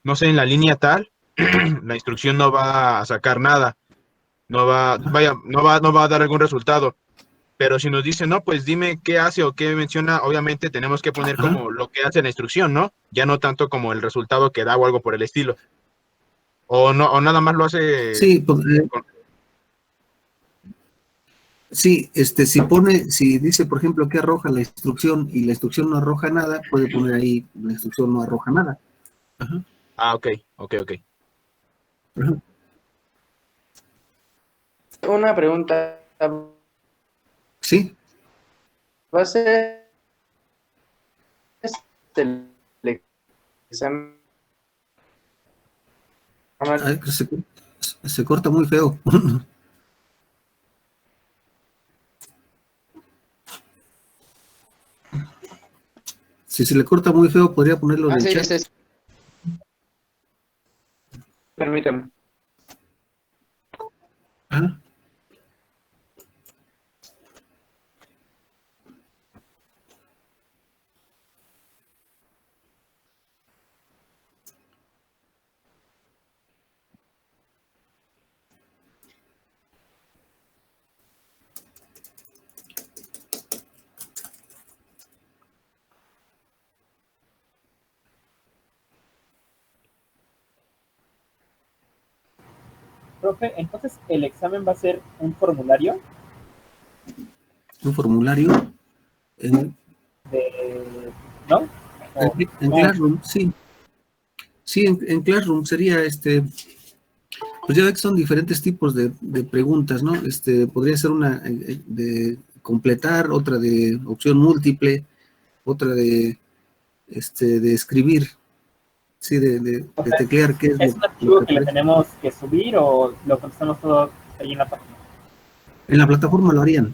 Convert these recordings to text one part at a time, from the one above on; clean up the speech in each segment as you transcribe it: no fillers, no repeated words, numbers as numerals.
no sé, en la línea tal, la instrucción no va a sacar nada, no va a dar algún resultado. Pero si nos dice, no, pues dime qué hace o qué menciona, obviamente tenemos que poner Ajá. como lo que hace la instrucción, ¿no? Ya no tanto como el resultado que da o algo por el estilo. O no, o nada más lo hace Sí, pues, con... sí, si dice, por ejemplo, que arroja la instrucción y la instrucción no arroja nada, puede poner ahí, la instrucción no arroja nada. Ajá. Ah, ok, ok, ok. Ajá. Una pregunta. Sí, ¿Va a ser el examen? ay, se corta muy feo. Si se le corta muy feo, podría ponerlo en Ah, el sí, chat. permítame. Ajá. Profe, entonces el examen va a ser un formulario Un formulario en, de, ¿no? O, en Classroom, sí. Sí, en Classroom sería pues ya ve que son diferentes tipos de preguntas, ¿no? Podría ser una de completar, otra de opción múltiple, otra de escribir, sí, o de sea, teclear qué es ¿es un lo archivo que que le aparece. tenemos que subir o lo contestamos todo ahí en la página? En la plataforma lo harían.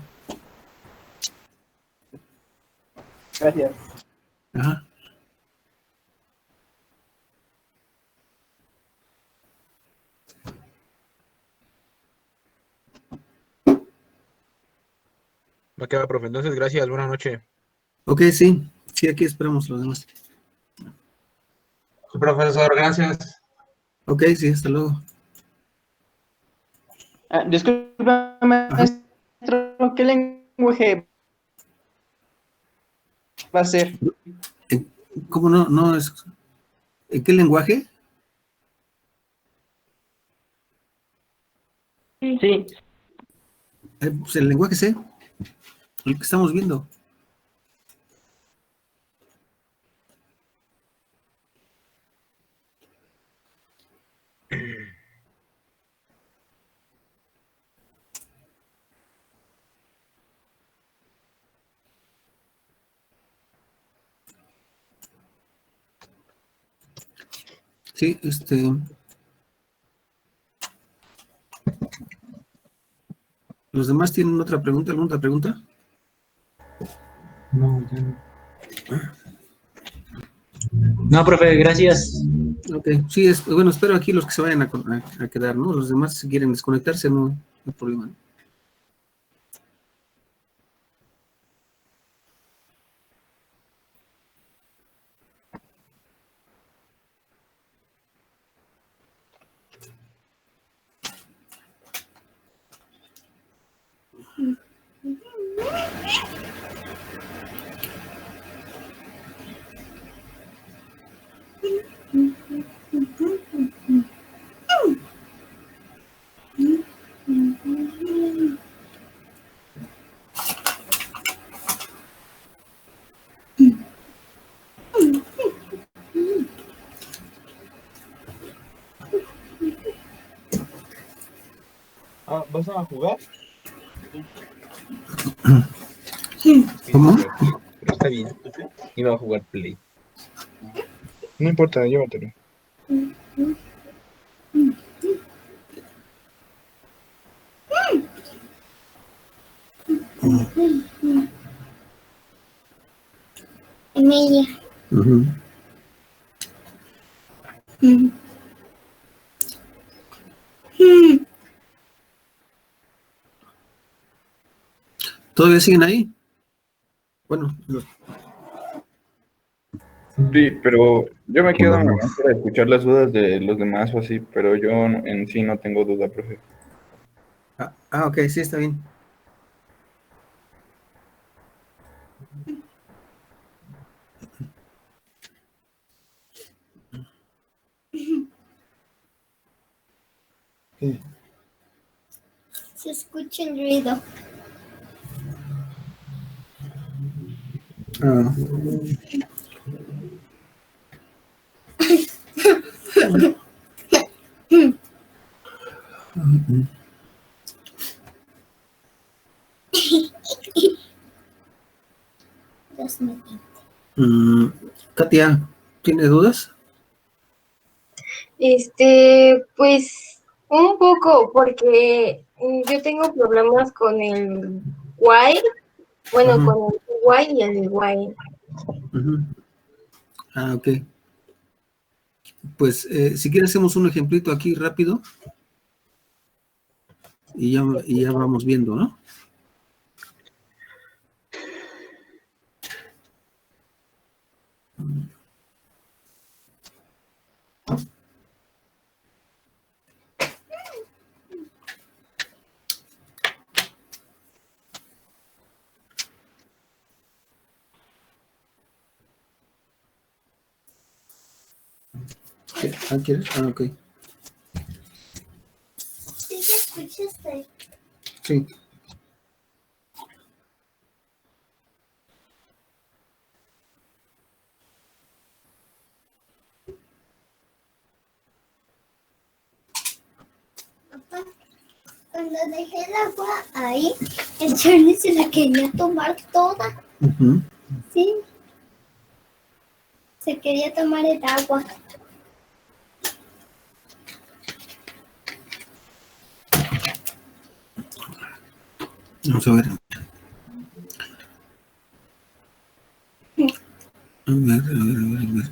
Gracias. Ajá. Va a quedar, profe. Entonces, gracias, buenas noches. Ok, sí, sí, aquí esperamos los demás. Profesor, gracias. Ok, sí, hasta luego. Disculpa, Ajá. maestro, ¿qué lenguaje va a ser? ¿Cómo no? No es. ¿En qué lenguaje? Sí. Pues el lenguaje C, el que estamos viendo. Sí, ¿los demás tienen otra pregunta? ¿Alguna otra pregunta? No, ya no. No, profe, gracias. Ok, sí, bueno, espero aquí los que se vayan a quedar, ¿no? Los demás, si quieren desconectarse, no hay problema, ¿no? Ah, ¿vas a jugar? Sí, ¿Cómo? pero está bien. Iba a jugar Play. No importa, llévatelo. Emilia. Ujú. Mm. Mm. ¿Todavía siguen ahí? Bueno, Sí, pero yo me quedo nada más para escuchar las dudas de los demás o así, pero yo en sí no tengo duda, profe. Ok, sí, está bien. Se escucha el ruido. Ah. Katia, ¿tiene dudas? Pues un poco, porque yo tengo problemas con el while, bueno, Ujú. con el while y el while. Ujú. Ok. Pues si quieres hacemos un ejemplito aquí rápido y ya vamos viendo, ¿no? ¿Quieres? Ok. Sí, se escuchaste. Sí. Papá, cuando dejé el agua ahí, el Charlie se la quería tomar toda. Ujú. Sí. Se quería tomar el agua. Vamos a ver. A ver.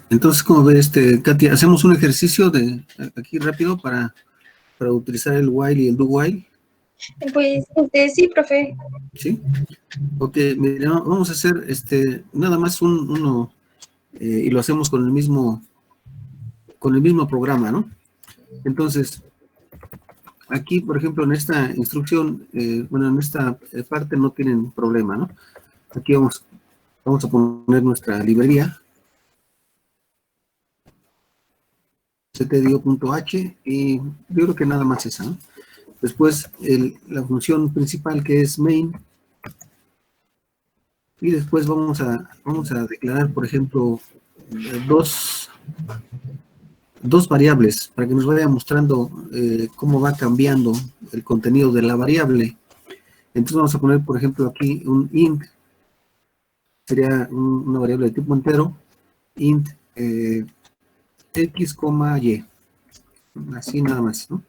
Entonces, como ve, Katia, hacemos un ejercicio de aquí rápido para utilizar el while y el do while, Pues, sí, profe. ¿sí? Ok, mira, vamos a hacer nada más uno y lo hacemos con el mismo programa, ¿no? Entonces, aquí, por ejemplo, en esta instrucción, bueno, en esta parte no tienen problema, ¿no? Aquí vamos a poner nuestra librería, ctdio.h, y yo creo que nada más esa, ¿no? Después, la función principal que es main, y después vamos a declarar, por ejemplo, dos variables para que nos vaya mostrando cómo va cambiando el contenido de la variable. Entonces vamos a poner, por ejemplo, aquí un int, sería una variable de tipo entero, int x, y, así nada más, ¿no?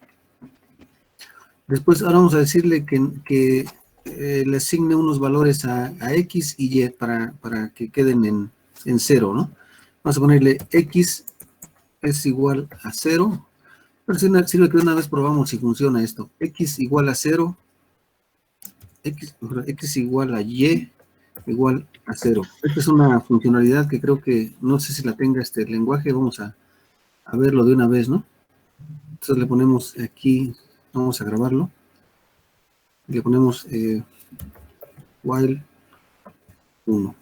Después ahora vamos a decirle que le asigne unos valores a x y y para que queden en 0, ¿no? Vamos a ponerle x es igual a 0, pero sirve que una vez probamos si funciona esto. X igual a 0, x igual a y igual a 0. Esta es una funcionalidad que creo que no sé si la tenga este lenguaje. Vamos a verlo de una vez, ¿no? Entonces le ponemos aquí, vamos a grabarlo. Le ponemos while 1.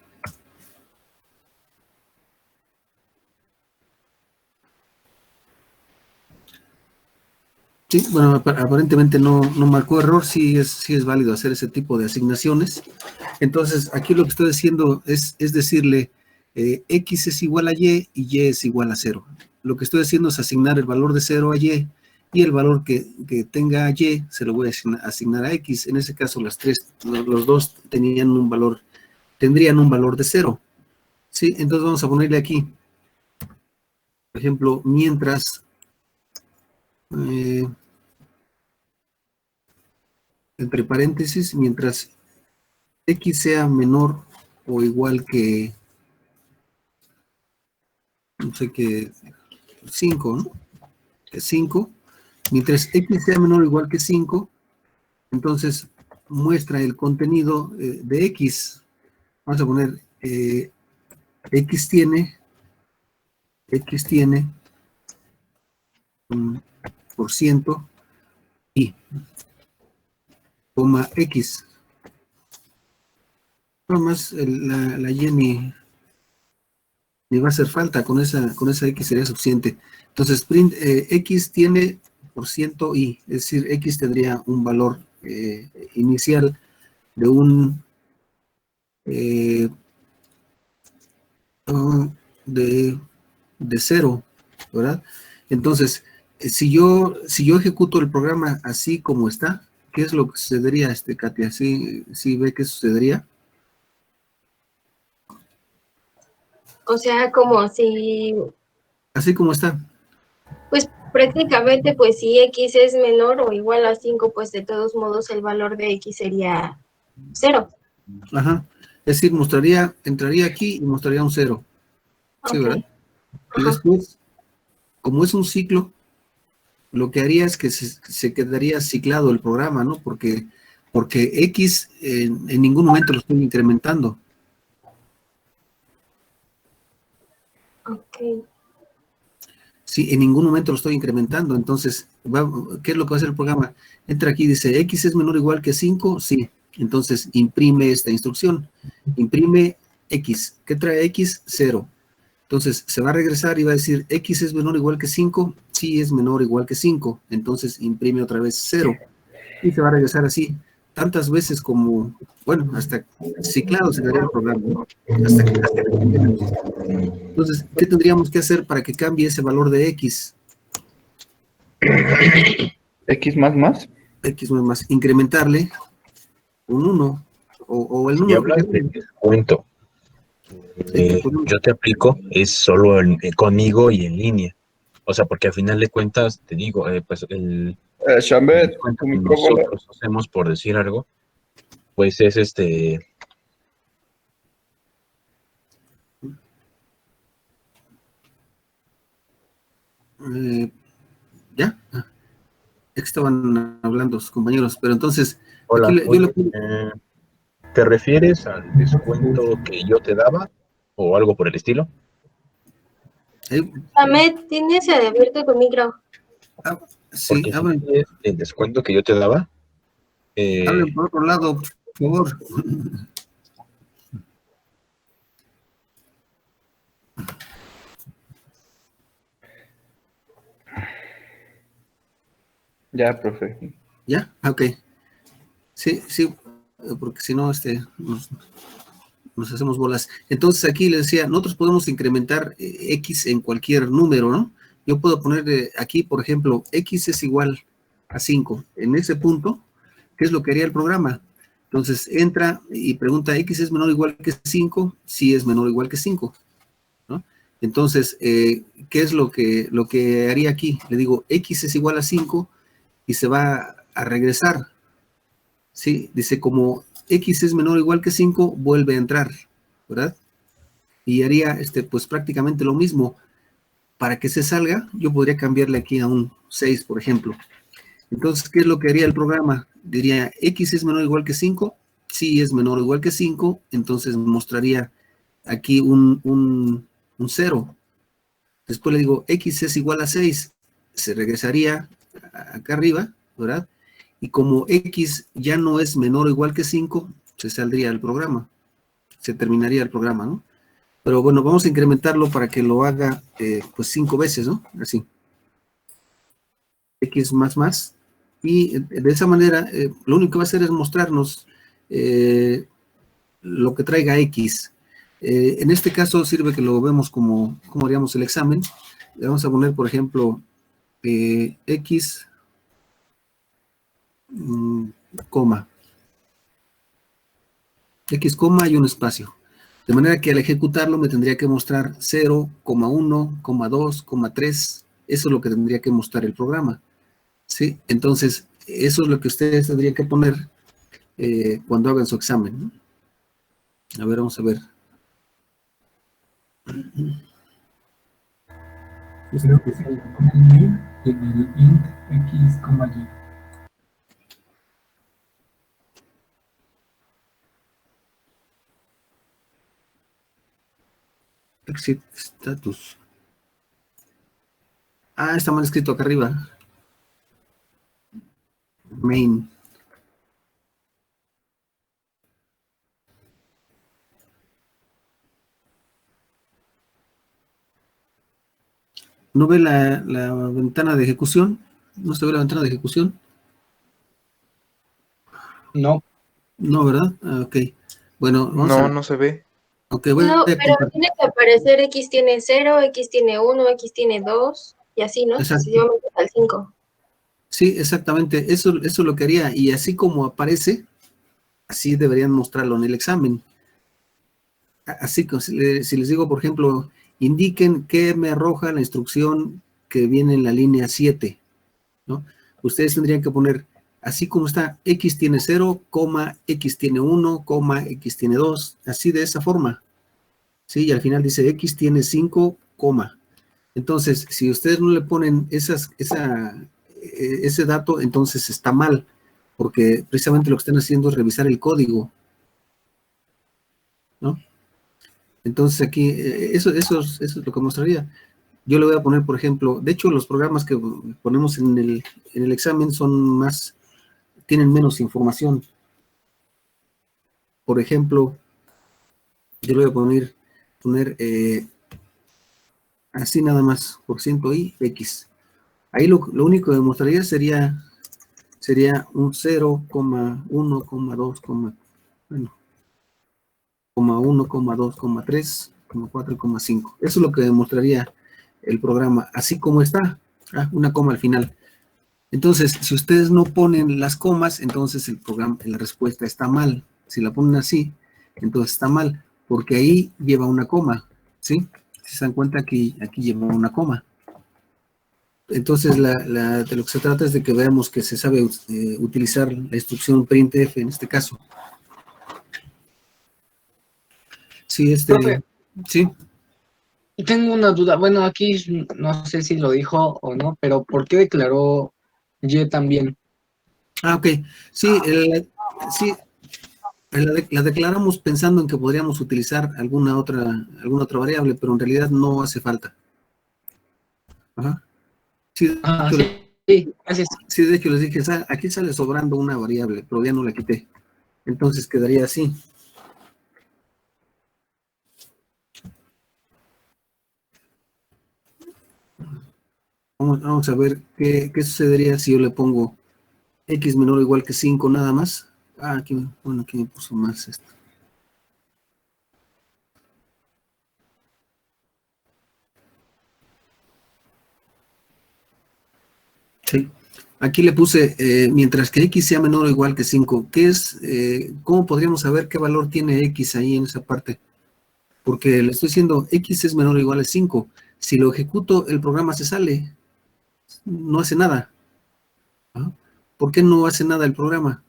Sí, bueno, aparentemente no marcó error, sí es válido hacer ese tipo de asignaciones. Entonces, aquí lo que estoy haciendo es decirle x es igual a y es igual a 0. Lo que estoy haciendo es asignar el valor de 0 a y el valor que tenga y se lo voy a asignar a x. En ese caso, los dos tendrían un valor de 0. ¿Sí? Entonces vamos a ponerle aquí, por ejemplo, mientras entre paréntesis, mientras x sea menor o igual que, no sé qué, 5, ¿no? Que 5, mientras x sea menor o igual que 5, entonces muestra el contenido de x. Vamos a poner x tiene X tiene un por ciento y, coma X. Nada más la Y ni va a hacer falta, con esa X sería suficiente. Entonces, print X tiene por ciento y, es decir, X tendría un valor inicial de un de 0, ¿verdad? Entonces, si yo ejecuto el programa así como está, ¿qué es lo que sucedería, Katia? ¿Sí ve qué sucedería? O sea, como si, Así como está. pues prácticamente, pues si X es menor o igual a 5, pues de todos modos el valor de X sería 0. Ajá. Es decir, entraría aquí y mostraría un 0. Sí, ¿verdad? Y Ajá. después, como es un ciclo, lo que haría es que se quedaría ciclado el programa, ¿no? Porque X en ningún momento lo estoy incrementando. Ok. Sí, en ningún momento lo estoy incrementando. Entonces, ¿qué es lo que va a hacer el programa? Entra aquí, dice, X es menor o igual que 5, sí. Entonces, imprime esta instrucción. Imprime X. ¿Qué trae X? 0. Entonces, se va a regresar y va a decir, X es menor o igual que 5, sí es menor o igual que 5. Entonces, imprime otra vez 0. Y se va a regresar así, tantas veces como, bueno, hasta ciclado se daría el programa, ¿no? Hasta que cambiemos. Entonces, ¿qué tendríamos que hacer para que cambie ese valor de X? X más. X no es más, incrementarle un 1, o el Si número que hablas de queramos. descuento, yo te aplico, es solo conmigo y en línea. O sea, porque al final de cuentas, te digo, pues el Shambet, descuento tu que micrófono. nosotros hacemos, por decir algo, pues es ¿Ya? Es que estaban hablando sus compañeros, pero entonces, aquí Hola, yo oye, le pido, ¿te refieres al descuento que yo te daba o algo por el estilo? Ahmed, tienes abierto tu micro. Sí, Porque si es el descuento que yo te daba, hablen por otro lado, por favor. Ya, profe. ¿Ya? Ok. Sí, porque si no, nos hacemos bolas. Entonces aquí les decía, nosotros podemos incrementar X en cualquier número, ¿no? Yo puedo poner aquí, por ejemplo, X es igual a 5. En ese punto, ¿qué es lo que haría el programa? Entonces entra y pregunta, ¿X es menor o igual que 5? Sí es menor o igual que 5, ¿no? Entonces, ¿qué es lo que haría aquí? Le digo, X es igual a 5 y se va a regresar. Sí, dice como X es menor o igual que 5, vuelve a entrar, ¿verdad? Y haría pues prácticamente lo mismo. Para que se salga, yo podría cambiarle aquí a un 6, por ejemplo. Entonces, ¿qué es lo que haría el programa? Diría, X es menor o igual que 5, sí es menor o igual que 5, entonces mostraría aquí un 0. Después le digo, X es igual a 6, se regresaría acá arriba, ¿verdad? Y como X ya no es menor o igual que 5, se saldría el programa, se terminaría el programa, ¿no? Pero bueno, vamos a incrementarlo para que lo haga pues 5 veces, ¿no? Así. X más. Y de esa manera, lo único que va a hacer es mostrarnos lo que traiga X. En este caso sirve que lo vemos como haríamos el examen. Le vamos a poner, por ejemplo, X, coma. X, coma y un espacio. De manera que al ejecutarlo me tendría que mostrar 0,1, 2, 3. Eso es lo que tendría que mostrar el programa. ¿Sí? Entonces, eso es lo que ustedes tendrían que poner cuando hagan su examen, ¿no? A ver, vamos a ver. Creo que sí, con el main en el int x, y. Exit status. Ah, está mal escrito acá arriba. Main. ¿No ve la ventana de ejecución? ¿No se ve la ventana de ejecución? No. No, ¿verdad? Ah, ok. Bueno, vamos a... No se ve. Ok, voy No, a pero compartir. tiene que aparecer X tiene 0, X tiene 1, X tiene 2, y así, ¿no? Exacto. Sucesivamente hasta el 5. Sí, exactamente. Eso lo que haría. Y así como aparece, así deberían mostrarlo en el examen. Así que si les digo, por ejemplo, indiquen qué me arroja la instrucción que viene en la línea 7, ¿no? Ustedes tendrían que poner, así como está, X tiene 0, X tiene 1, X tiene 2, así de esa forma. ¿Sí? Y al final dice X tiene 5, Entonces, si ustedes no le ponen ese dato, entonces está mal, porque precisamente lo que están haciendo es revisar el código, ¿no? Entonces aquí, eso es lo que mostraría. Yo le voy a poner, por ejemplo, de hecho los programas que ponemos en el examen tienen menos información. Por ejemplo, yo le voy a poner así nada más, %i, x. Ahí lo único que mostraría sería un 0,1,2, bueno, 1, 2, 3, 4, 5. Eso es lo que demostraría el programa, así como está, una coma al final. Entonces, si ustedes no ponen las comas, entonces el programa, la respuesta está mal. Si la ponen así, entonces está mal, porque ahí lleva una coma, ¿sí? Si se dan cuenta, aquí lleva una coma. Entonces, de lo que se trata es de que veamos que se sabe utilizar la instrucción printf en este caso. Sí, Profe, sí. tengo una duda. Bueno, aquí no sé si lo dijo o no, pero ¿por qué declaró Y también? Ah, ok. Sí, la declaramos pensando en que podríamos utilizar alguna otra variable, pero en realidad no hace falta. Ajá. Sí, sí, gracias. Sí, de hecho les dije, aquí sale sobrando una variable, pero ya no la quité. Entonces quedaría así. Vamos a ver qué sucedería si yo le pongo x menor o igual que 5 nada más. Ah, aquí me puso más esto. Sí. Aquí le puse, mientras que x sea menor o igual que 5, ¿cómo podríamos saber qué valor tiene x ahí en esa parte? Porque le estoy diciendo, x es menor o igual a 5. Si lo ejecuto, el programa se sale. No hace nada. ¿Ah? ¿Por qué no hace nada el programa?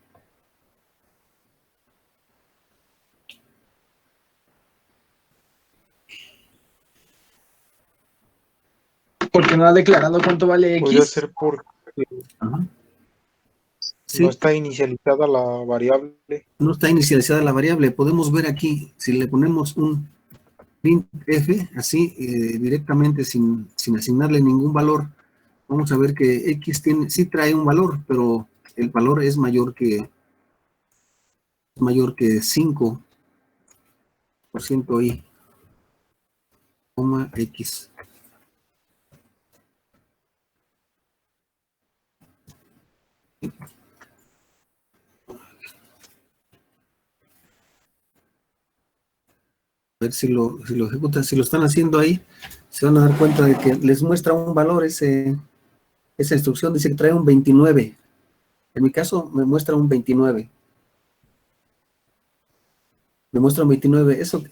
Porque no ha declarado cuánto vale X. Podría ser porque Sí. no está inicializada la variable. No está inicializada la variable. Podemos ver aquí, si le ponemos un printf, así, directamente, sin asignarle ningún valor, vamos a ver que X sí trae un valor, pero el valor es mayor que 5% i, X. A ver si lo ejecutan, si lo están haciendo ahí, se van a dar cuenta de que les muestra un valor esa instrucción, dice que trae un 29. En mi caso me muestra un 29. Me muestra un 29. Eso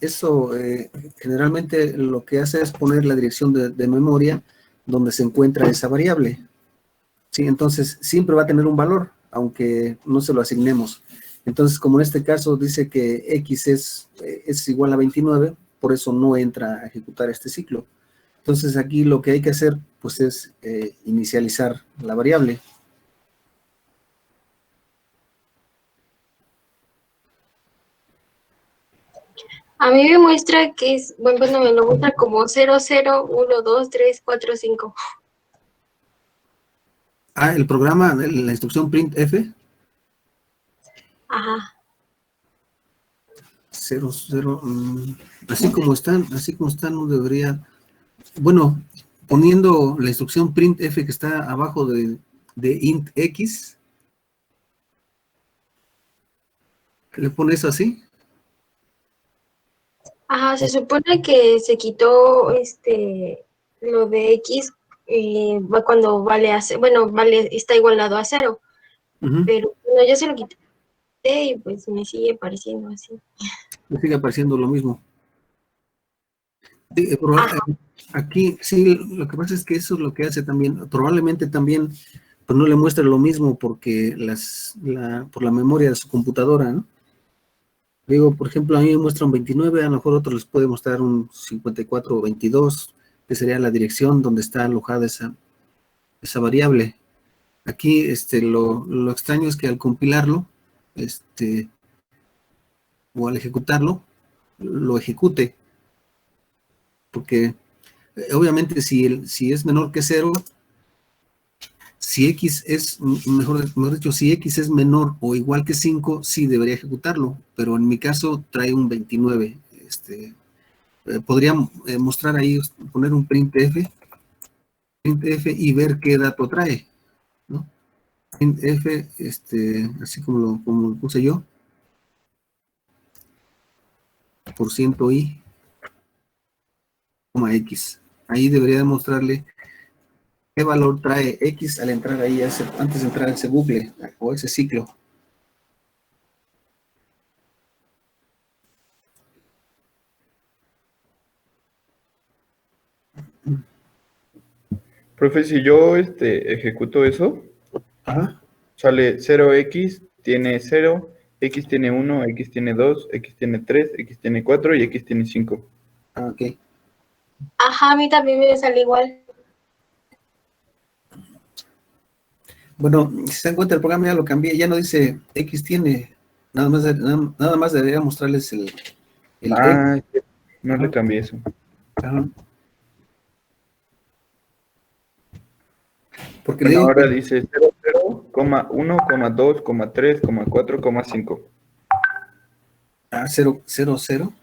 generalmente lo que hace es poner la dirección de memoria donde se encuentra esa variable. Sí, entonces siempre va a tener un valor, aunque no se lo asignemos. Entonces, como en este caso dice que X es igual a 29, por eso no entra a ejecutar este ciclo. Entonces, aquí lo que hay que hacer, pues, es inicializar la variable. A mí me muestra que es, bueno, me lo muestra como 0, 0, 1, 2, 3, 4, 5. el programa, la instrucción printf, Ajá. 0, así como están, no debería, bueno, poniendo la instrucción printf que está abajo de int x, ¿le pones así? Ajá, se supone que se quitó lo de X cuando vale está igualado a 0, Ujú. pero bueno, yo se lo quité y pues me sigue pareciendo así. Me sigue apareciendo lo mismo. Sí, Ajá. aquí, sí, lo que pasa es que eso es lo que hace también, probablemente también, pues no le muestra lo mismo porque por la memoria de su computadora, ¿no? Digo, por ejemplo, a mí me muestra un 29, a lo mejor otros les puede mostrar un 54 o 22, que sería la dirección donde está alojada esa variable. Aquí, lo extraño es que al compilarlo, o al ejecutarlo, lo ejecute, porque obviamente si es menor que 0, si x es, mejor dicho, si x es menor o igual que 5, sí debería ejecutarlo, pero en mi caso trae un 29. Podría mostrar ahí, poner un printf y ver qué dato trae, ¿no? Printf, así como lo puse yo, %i, x. Ahí debería demostrarle qué valor trae x al entrar ahí, antes de entrar a ese bucle o ese ciclo. Profe, si yo ejecuto eso, Ajá. sale 0x, tiene 0, x tiene 1, x tiene 2, x tiene 3, x tiene 4 y x tiene 5. Ah, ok. Ajá, a mí también me sale igual. Bueno, si se dan cuenta, el programa ya lo cambié, ya no dice x tiene, nada más debería mostrarles el No le cambié eso. Ajá. Porque Bueno, le digo ahora dice 0, 1, 2, 3, 4, 5. 0, 0, 0.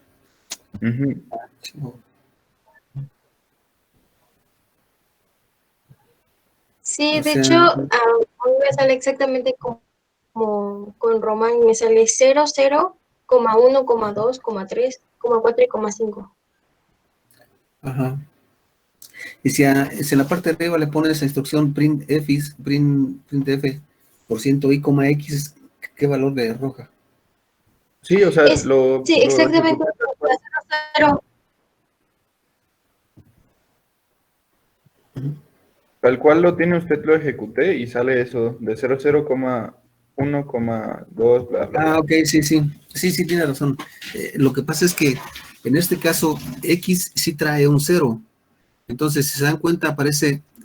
Sí, O de sea, hecho, a mí me sale exactamente como con Román, me sale 0, 0, 1, 2, 3, 4 y 5. Ajá. Y si en la parte de arriba le pones la instrucción printf %i, x, ¿qué valor le arroja? Sí, o sea, Sí, exactamente. 0, 0. tal cual lo tiene usted, lo ejecuté y sale eso de 00, 1, 2, bla, bla. Ah, ok, sí, tiene razón. Lo que pasa es que en este caso x sí trae un 0. Entonces, si se dan cuenta,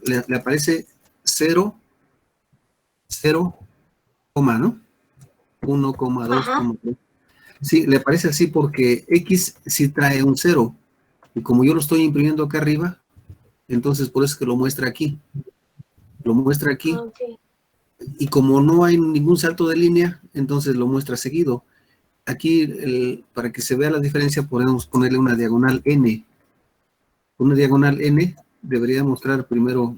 le aparece 0, 0, ¿no? 1, 2, 3. Sí, le aparece así porque x sí trae un 0. Y como yo lo estoy imprimiendo acá arriba, entonces por eso es que lo muestra aquí. Lo muestra aquí. Okay. Y como no hay ningún salto de línea, entonces lo muestra seguido. Aquí, para que se vea la diferencia, podemos ponerle una diagonal n. Una diagonal n debería mostrar primero,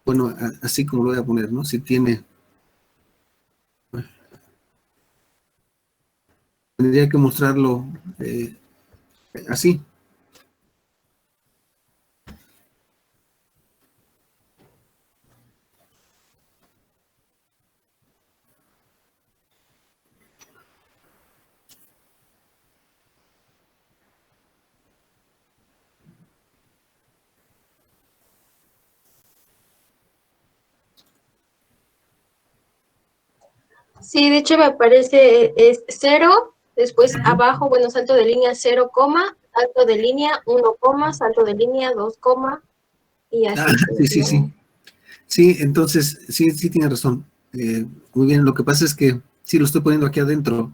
bueno, así como lo voy a poner, ¿no? Si tiene... Tendría que mostrarlo así. Sí, de hecho me aparece es 0, después abajo, bueno, salto de línea 0, salto de línea 1, salto de línea 2, y así. Sí. Sí, entonces, sí tiene razón. Muy bien, lo que pasa es que sí lo estoy poniendo aquí adentro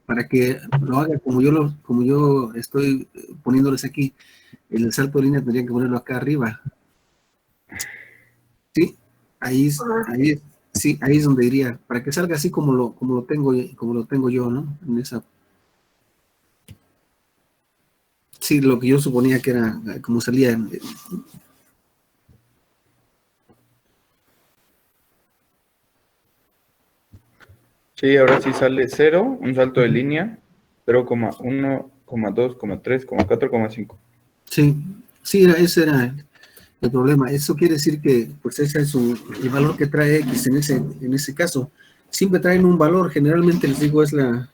para que lo haga como yo estoy poniéndoles aquí. El salto de línea tendría que ponerlo acá arriba. ¿Sí? Ahí, sí, ahí es donde iría, para que salga así como lo tengo yo, ¿no? En esa. Sí, lo que yo suponía que era como salía. Sí, ahora sí sale 0, un salto de línea, 0,1, 2, 3, 4, 5. Sí, ese era el problema. Eso quiere decir que, pues, ese es el valor que trae X en ese caso. Siempre traen un valor, generalmente les digo, es la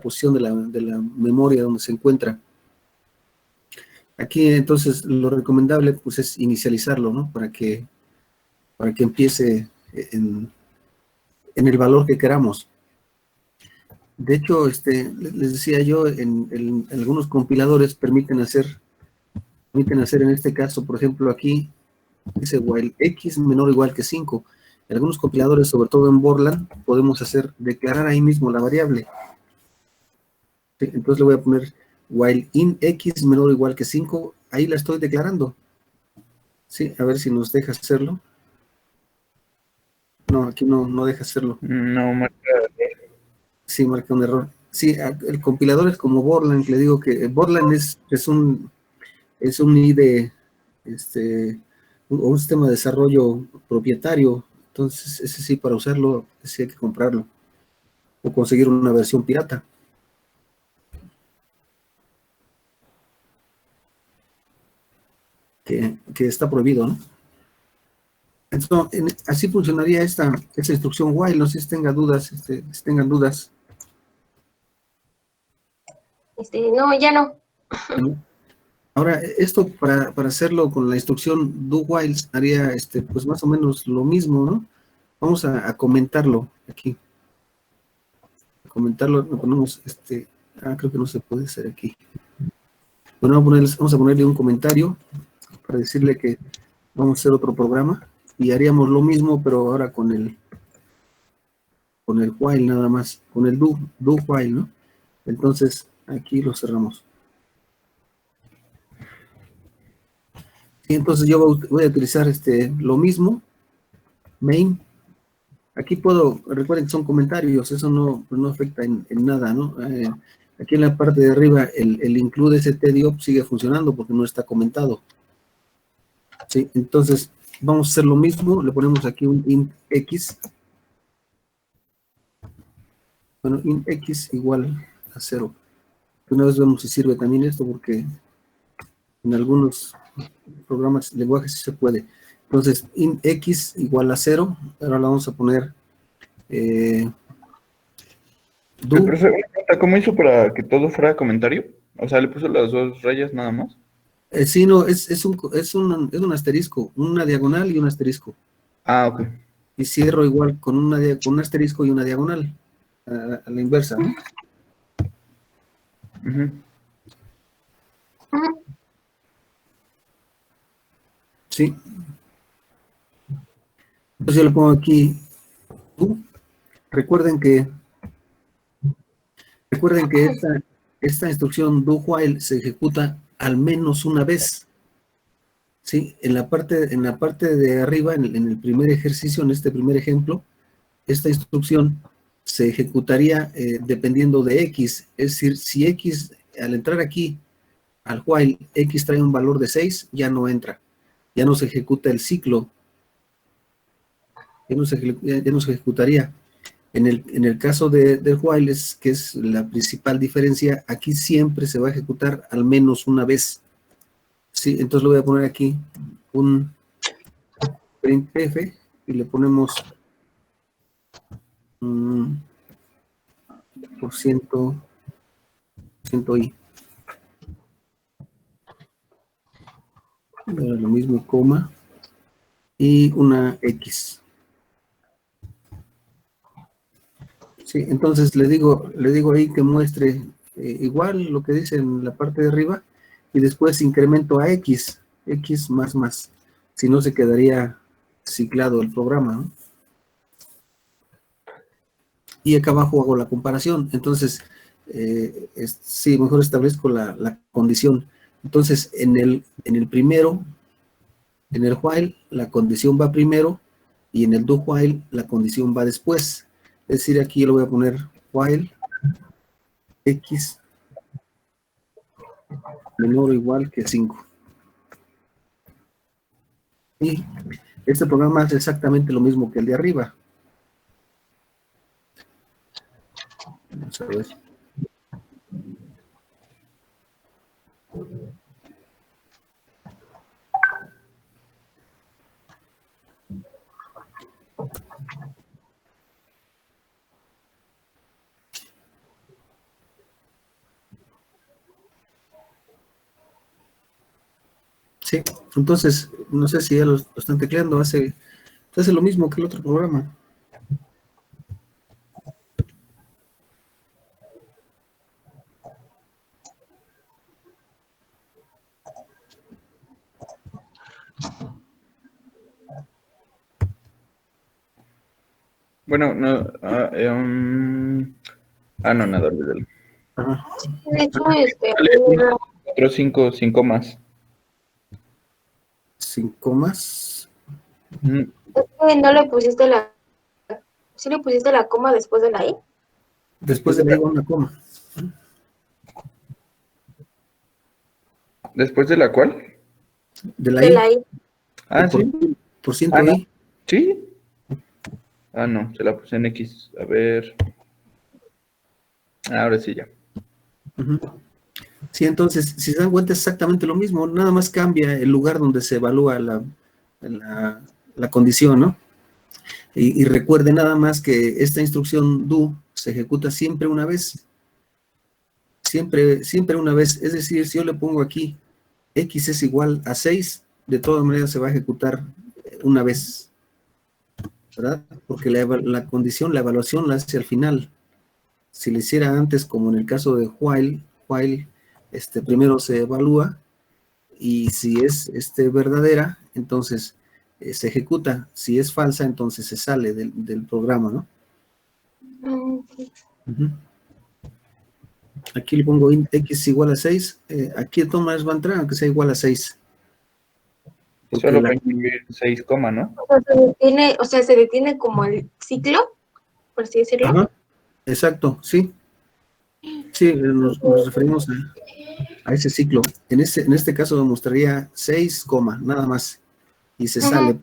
posición de la memoria donde se encuentra. Aquí, entonces, lo recomendable, pues, es inicializarlo, ¿no? Para que empiece en el valor que queramos. De hecho, les decía yo, en algunos compiladores permiten hacer en este caso, por ejemplo, aquí dice while x menor o igual que 5. En algunos compiladores, sobre todo en Borland, podemos declarar ahí mismo la variable. ¿Sí? Entonces le voy a poner while in x menor o igual que 5, ahí la estoy declarando. Sí, a ver si nos deja hacerlo. No, aquí no deja hacerlo. No, marca. Sí, marca un error. Sí, el compilador es como Borland, le digo que Borland es un IDE, un sistema de desarrollo propietario. Entonces, ese sí, para usarlo, sí hay que comprarlo. O conseguir una versión pirata. Que está prohibido, ¿no? Entonces, así funcionaría esta instrucción while. No sé si tengan dudas. No, ya no. Ahora, esto para hacerlo con la instrucción do while haría pues más o menos lo mismo, ¿no? Vamos a comentarlo aquí. Comentarlo, lo ponemos creo que no se puede hacer aquí. Bueno, vamos a ponerle un comentario para decirle que vamos a hacer otro programa y haríamos lo mismo, pero ahora con el while nada más, con el do while, ¿no? Entonces, aquí lo cerramos. Y entonces yo voy a utilizar lo mismo, main. Aquí recuerden que son comentarios, eso no afecta en nada, ¿no? Aquí en la parte de arriba el include stdiop sigue funcionando porque no está comentado. Sí, entonces vamos a hacer lo mismo, le ponemos aquí un int x. Bueno, int x igual a 0. Una vez vemos si sirve también esto porque en algunos programas, lenguajes sí se puede. Entonces, int x igual a 0. Ahora le vamos a poner do. ¿Cómo hizo para que todo fuera comentario? O sea, le puso las dos rayas nada más. Sí, no, es un asterisco, una diagonal y un asterisco. Ah, ok. Y cierro igual con un asterisco y una diagonal, a la inversa, ¿no? Sí. Entonces yo le pongo aquí do. Recuerden que esta instrucción do while se ejecuta al menos una vez. Sí, en la parte de arriba, en el primer ejercicio, en este primer ejemplo, esta instrucción se ejecutaría dependiendo de x. Es decir, si x, al entrar aquí al while, x trae un valor de 6, ya no entra. Ya no se ejecuta el ciclo. Ya no se ejecutaría. En el caso del while, que es la principal diferencia, aquí siempre se va a ejecutar al menos una vez. Sí, entonces le voy a poner aquí un printf y le ponemos por ciento i. Ahora lo mismo, coma y una x. Sí, entonces le digo ahí que muestre igual lo que dice en la parte de arriba y después incremento a x más. Si no, se quedaría ciclado el programa, ¿no? Y acá abajo hago la comparación. Entonces, sí, mejor establezco la condición. Entonces, en el primero, En el while la condición va primero y en el do while la condición va después. Es decir, aquí yo le voy a poner while x menor o igual que 5. Y este programa hace exactamente lo mismo que el de arriba. Vamos a ver. Sí, entonces, no sé si ya lo están tecleando, hace lo mismo que el otro programa. Bueno, no. No, nada, olvídalo. Ajá. De hecho, 4, 5, 5 más. 5 más. Ujú. es que no le pusiste la... ¿Sí le pusiste la coma después de la I? Después de la I va una coma. ¿Después de la cual? De la De I. la I. Sí. Por ciento ¿no? I. Sí. No, se la puse en X. A ver. Ahora sí ya. Ujú. Sí, entonces, si se dan cuenta, es exactamente lo mismo, nada más cambia el lugar donde se evalúa la condición, ¿no? Y recuerde nada más que esta instrucción do se ejecuta siempre una vez. Siempre una vez. Es decir, si yo le pongo aquí x es igual a 6, de todas maneras se va a ejecutar una vez, ¿verdad? Porque la condición, la evaluación la hace al final. Si le hiciera antes, como en el caso de while, primero se evalúa y si es verdadera, entonces se ejecuta. Si es falsa, entonces se sale del programa, ¿no? Uh-huh. Aquí le pongo x igual a 6. Aquí de todas maneras va a entrar, aunque sea igual a 6. Solo va a incluir 6, ¿no? O sea, se detiene como el ciclo, por así decirlo. Ajá. Exacto, sí. Sí, nos referimos a ese ciclo. En este caso mostraría 6, nada más. Y se sale.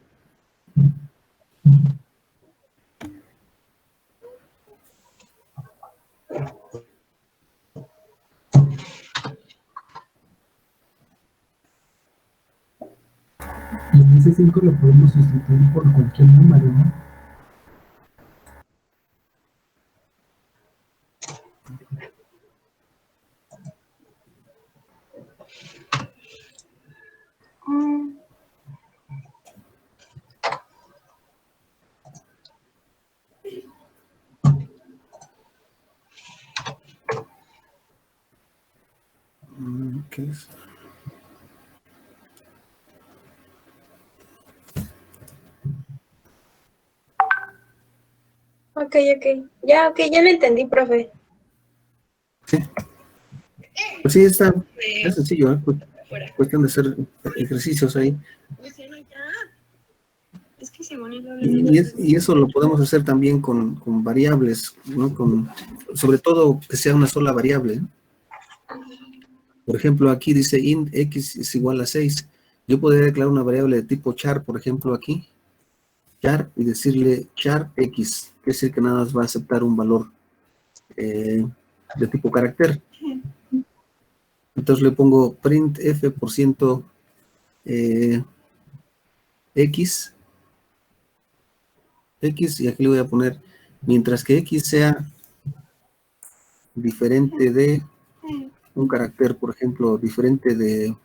Y en ese 5 lo podemos sustituir por cualquier número, ¿no? ¿Qué es? Ok. Ya lo entendí, profe. Sí. Pues sí, es sencillo, ¿eh? Cuestión de hacer ejercicios ahí. Y eso lo podemos hacer también con variables, ¿no? Sobre todo que sea una sola variable, ¿no? Por ejemplo, aquí dice int x es igual a 6. Yo podría declarar una variable de tipo char, por ejemplo, aquí. Char, y decirle char x. Quiere decir que nada más va a aceptar un valor de tipo carácter. Entonces le pongo print f% x, y aquí le voy a poner, mientras que x sea diferente de un carácter, por ejemplo, diferente de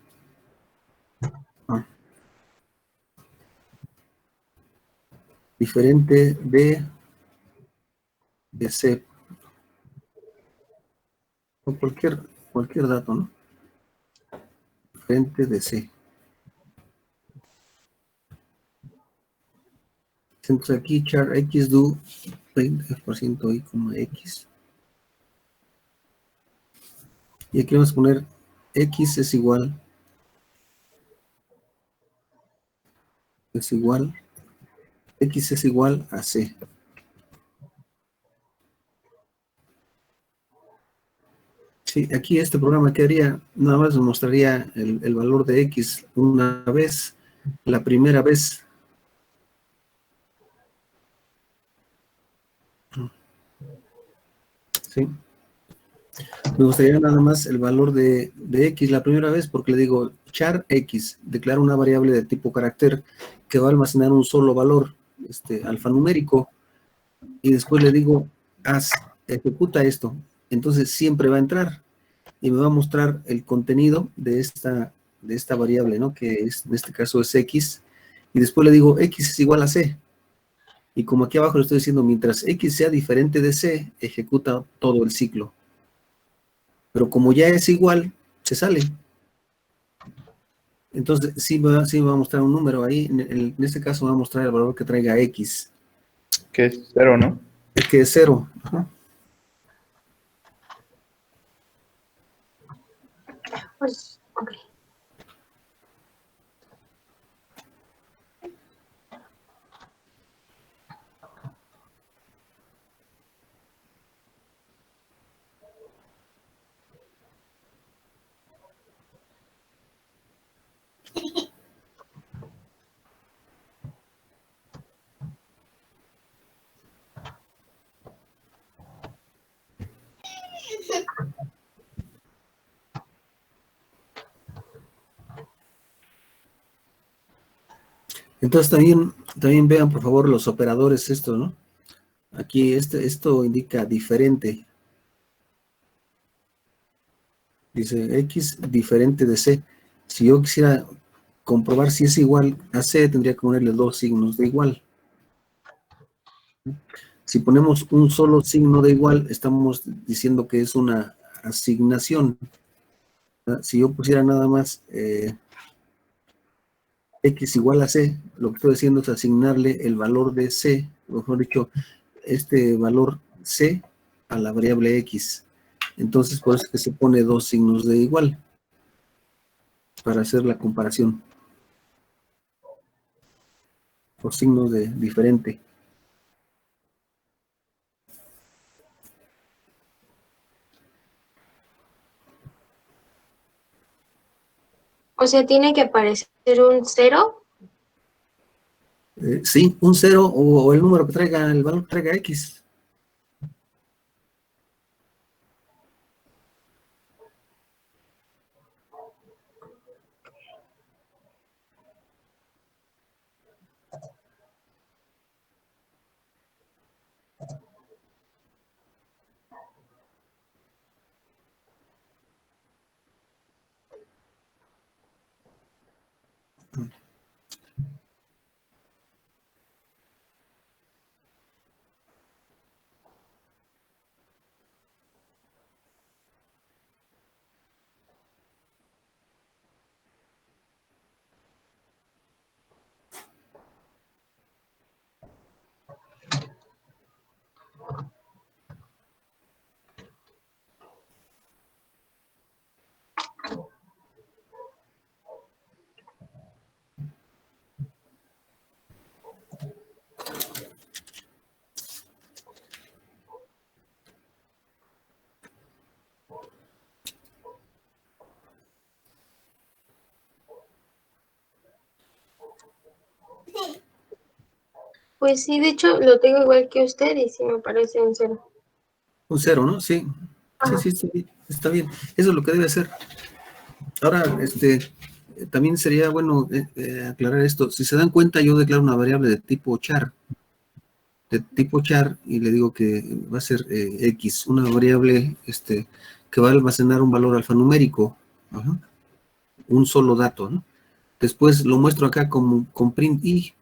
C, o cualquier dato, ¿no? Diferente de C. Entonces aquí char x do print f% y como x. Y aquí vamos a poner x es igual es igual, X es igual a C. Sí, aquí este programa que haría, nada más nos mostraría el valor de X una vez, la primera vez. Sí. Me gustaría nada más el valor de X la primera vez, porque le digo, char X, declara una variable de tipo carácter que va a almacenar un solo valor, alfanumérico, y después le digo, ejecuta esto. Entonces siempre va a entrar y me va a mostrar el contenido de esta variable, ¿no? Que es, en este caso es X, y después le digo, X es igual a C. Y como aquí abajo le estoy diciendo, mientras X sea diferente de C, ejecuta todo el ciclo. Pero como ya es igual, se sale. Entonces, sí me va a mostrar un número ahí. En este caso va a mostrar el valor que traiga X. Que es 0, ¿no? Que es 0. Ajá. Pues, ok. Entonces también vean por favor los operadores esto, ¿no? Aquí esto indica diferente. Dice X diferente de C. Si yo quisiera comprobar si es igual a C, tendría que ponerle 2 signos de igual. Si ponemos un solo signo de igual, estamos diciendo que es una asignación. Si yo pusiera nada más X igual a C, lo que estoy haciendo es asignarle el valor de C, o mejor dicho, este valor C a la variable X. Entonces, por eso es que se pone 2 signos de igual, para hacer la comparación. O signos de diferente. O sea, tiene que aparecer un 0. Sí, un 0 o el número que traiga, el valor que traiga X. Pues sí, de hecho lo tengo igual que usted y sí me parece un 0. Un 0, ¿no? Sí. Sí, está bien. Eso es lo que debe hacer. Ahora, también sería bueno aclarar esto. Si se dan cuenta, yo declaro una variable de tipo char. Y le digo que va a ser X, una variable que va a almacenar un valor alfanumérico. Ajá. Un solo dato, ¿no? Después lo muestro acá con print i,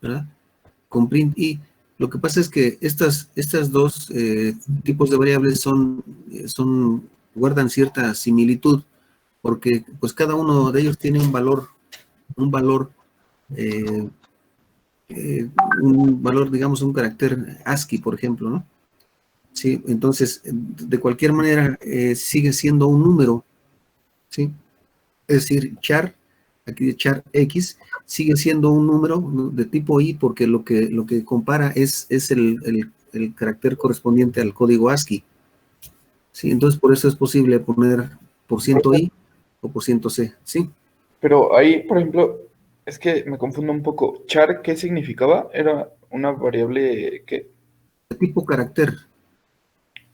¿verdad? Con print i. Lo que pasa es que estas dos tipos de variables guardan cierta similitud, porque pues cada uno de ellos tiene un valor, digamos, un carácter ASCII, por ejemplo, ¿no? Sí, entonces, de cualquier manera, sigue siendo un número, ¿sí? Es decir, char, aquí de char X, sigue siendo un número de tipo I porque lo que compara es el carácter correspondiente al código ASCII. ¿Sí? Entonces, por eso es posible poner %I o %C, ¿sí? Pero ahí, por ejemplo, es que me confundo un poco. ¿Char qué significaba? ¿Era una variable qué? De tipo carácter.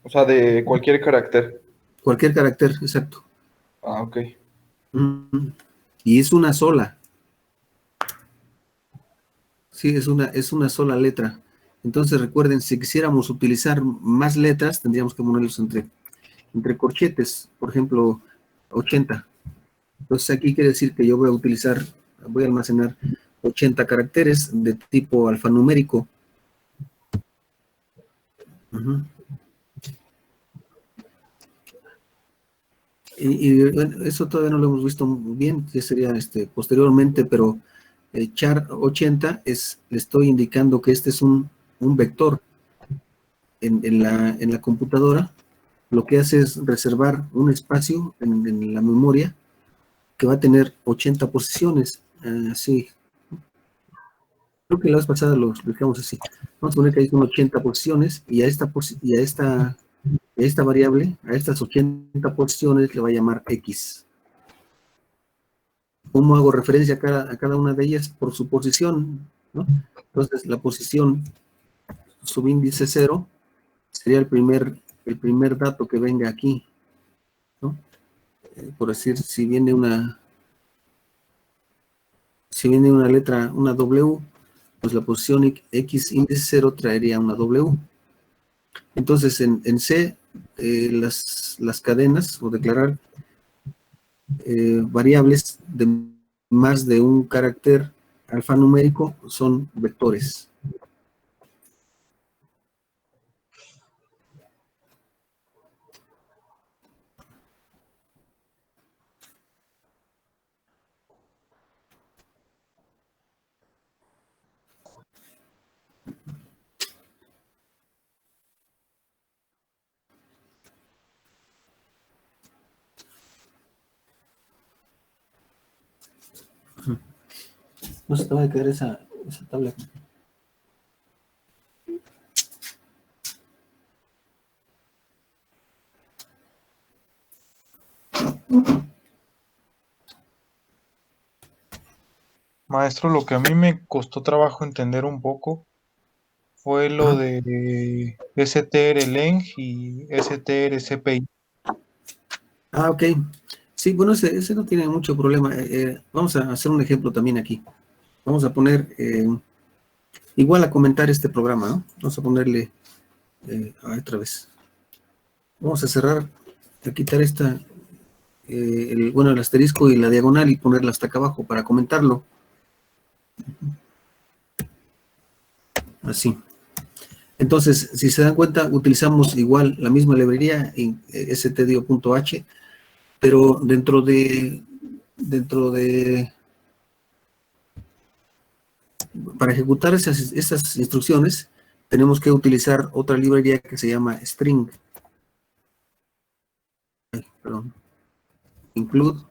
O sea, de cualquier carácter. Cualquier carácter, exacto. Ah, ok. Y es una sola. Sí, es una sola letra. Entonces, recuerden, si quisiéramos utilizar más letras, tendríamos que ponerlos entre corchetes, por ejemplo, 80. Entonces, aquí quiere decir que yo voy a almacenar 80 caracteres de tipo alfanumérico. Y bueno, eso todavía no lo hemos visto muy bien, que sería posteriormente, pero char 80 le estoy indicando que este es un vector en la computadora. Lo que hace es reservar un espacio en la memoria que va a tener 80 posiciones. Así. Creo que la vez pasada lo explicamos así. Vamos a poner que hay 80 posiciones y a esta variable, a estas 80 posiciones le va a llamar X. ¿Cómo hago referencia a cada una de ellas? Por su posición, ¿no? Entonces, la posición subíndice 0 sería el primer dato que venga aquí, ¿no? Por decir, si viene una letra, una W, pues la posición X índice 0 traería una W. Entonces, en C, las cadenas, o declarar variables de más de un carácter alfanumérico son vectores. No se te va a caer esa tabla. Maestro, lo que a mí me costó trabajo entender un poco fue lo de strlen y strcpy. Ah, ok. Sí, bueno, ese no tiene mucho problema. Vamos a hacer un ejemplo también aquí. Vamos a poner, igual a comentar este programa, ¿no? Vamos a ponerle, otra vez. Vamos a cerrar, a quitar el asterisco y la diagonal y ponerla hasta acá abajo para comentarlo. Así. Entonces, si se dan cuenta, utilizamos igual la misma librería en stdio.h, pero dentro de para ejecutar esas instrucciones, tenemos que utilizar otra librería que se llama string. Perdón. Include.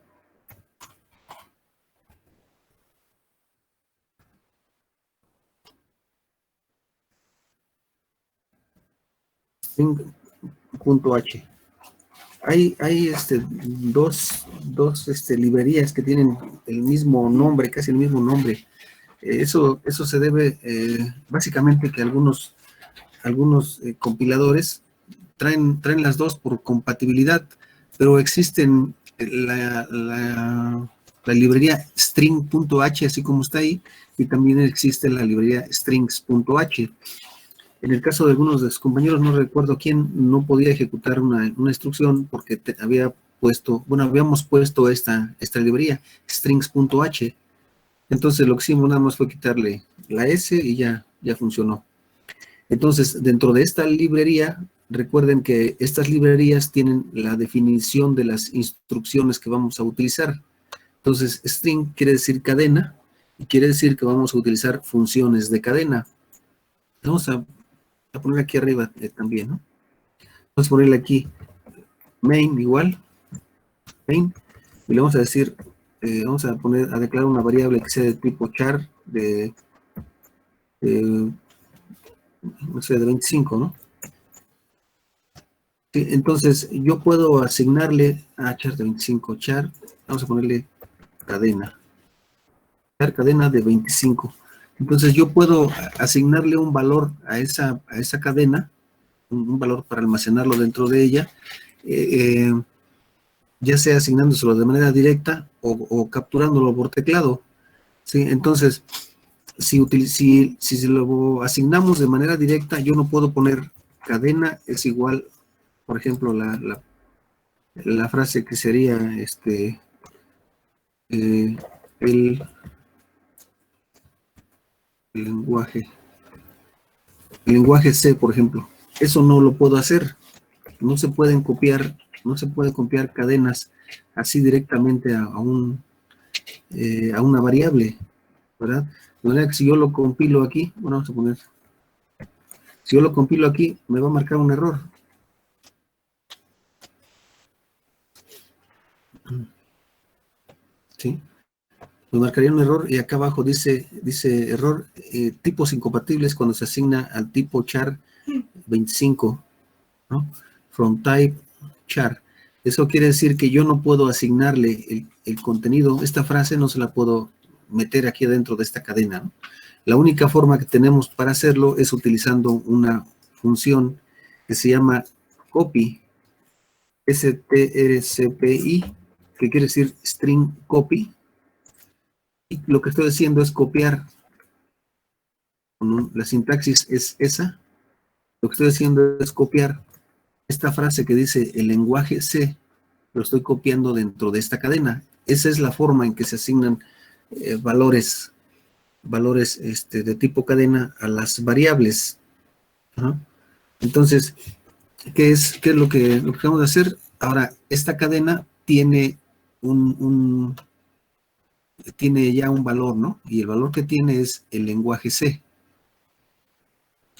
String.h. Hay dos librerías que tienen el mismo nombre, casi el mismo nombre. Eso se debe básicamente que algunos compiladores traen las dos por compatibilidad, pero existen la librería string.h, así como está ahí, y también existe la librería strings.h. En el caso de algunos de sus compañeros, no recuerdo quién, no podía ejecutar una instrucción porque habíamos puesto esta librería, strings.h. Entonces lo que hicimos nada más fue quitarle la S y ya funcionó. Entonces, dentro de esta librería, recuerden que estas librerías tienen la definición de las instrucciones que vamos a utilizar. Entonces, string quiere decir cadena y quiere decir que vamos a utilizar funciones de cadena. Vamos a poner aquí arriba también, ¿no? Vamos a ponerle aquí main igual, main, y le vamos a decir vamos a declarar una variable que sea de tipo char no sé, de 25, ¿no? Sí, entonces, yo puedo asignarle a char de 25, char, vamos a ponerle cadena. Char cadena de 25. Entonces, yo puedo asignarle un valor a esa cadena, un valor para almacenarlo dentro de ella, ya sea asignándoselo de manera directa o capturándolo por teclado. ¿Sí? Entonces, si se lo asignamos de manera directa, yo no puedo poner cadena es igual, por ejemplo, la frase que sería el lenguaje C, por ejemplo. Eso no lo puedo hacer. No se pueden copiar, no se puede copiar cadenas así directamente a una variable, ¿verdad? De manera que si yo lo compilo aquí, bueno, vamos a poner, si yo lo compilo aquí, me va a marcar un error. ¿Sí? Me marcaría un error y acá abajo dice error, tipos incompatibles cuando se asigna al tipo char 25, ¿no? From type char. Eso quiere decir que yo no puedo asignarle el contenido, esta frase no se la puedo meter aquí adentro de esta cadena, ¿no? La única forma que tenemos para hacerlo es utilizando una función que se llama copy, strcpy, que quiere decir string copy, y lo que estoy haciendo es copiar, la sintaxis es esa, lo que estoy haciendo es copiar esta frase que dice el lenguaje C, lo estoy copiando dentro de esta cadena. Esa es la forma en que se asignan valores de tipo cadena a las variables. ¿No? Entonces, ¿qué es lo que vamos a hacer? Ahora, esta cadena tiene tiene ya un valor, ¿no? Y el valor que tiene es el lenguaje C.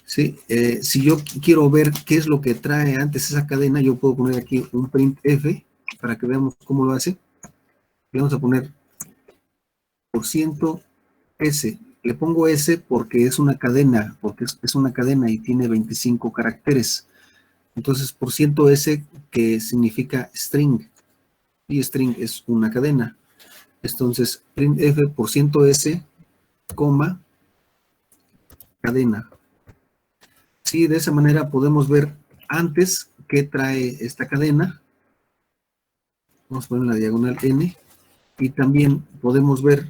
¿Sí? Si yo quiero ver qué es lo que trae antes esa cadena, yo puedo poner aquí un printf para que veamos cómo lo hace. Le vamos a poner %S. Le pongo S porque es una cadena, y tiene 25 caracteres. Entonces, %S, que significa string, y string es una cadena. Entonces, printf %S, cadena. Sí, de esa manera podemos ver antes qué trae esta cadena. Vamos a poner la diagonal N. Y también podemos ver,